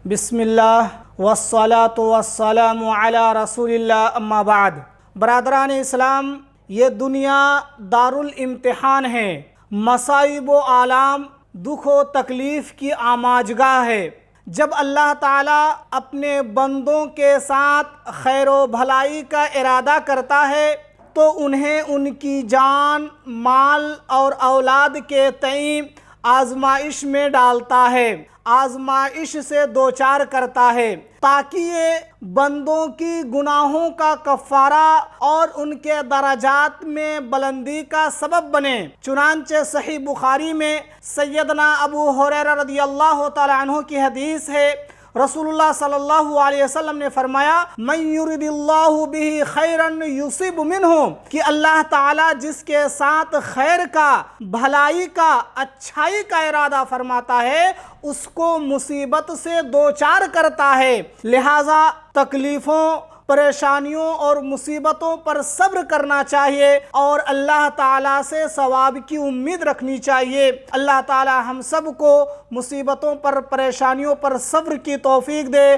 بسم اللہ والصلاة والسلام علی رسول اللہ اما بعد۔ برادران اسلام، یہ دنیا دارالامتحان ہے، مصائب و آلام، دکھ و تکلیف کی آماجگاہ ہے۔ جب اللہ تعالیٰ اپنے بندوں کے ساتھ خیر و بھلائی کا ارادہ کرتا ہے تو انہیں ان کی جان، مال اور اولاد کے تئیں آزمائش میں ڈالتا ہے، آزمائش سے دوچار کرتا ہے تاکہ یہ بندوں کی گناہوں کا کفارہ اور ان کے درجات میں بلندی کا سبب بنے۔ چنانچہ صحیح بخاری میں سیدنا ابو ہریرہ رضی اللہ تعالی عنہ کی حدیث ہے، رسول اللہ صلی اللہ علیہ وسلم نے فرمایا من یرد اللہ بہ خیرا یصب منہ، کہ اللہ تعالیٰ جس کے ساتھ خیر کا، بھلائی کا، اچھائی کا ارادہ فرماتا ہے اس کو مصیبت سے دوچار کرتا ہے۔ لہٰذا تکلیفوں، پریشانیوں اور مصیبتوں پر صبر کرنا چاہیے اور اللہ تعالیٰ سے ثواب کی امید رکھنی چاہیے۔ اللہ تعالیٰ ہم سب کو مصیبتوں پر، پریشانیوں پر صبر کی توفیق دے۔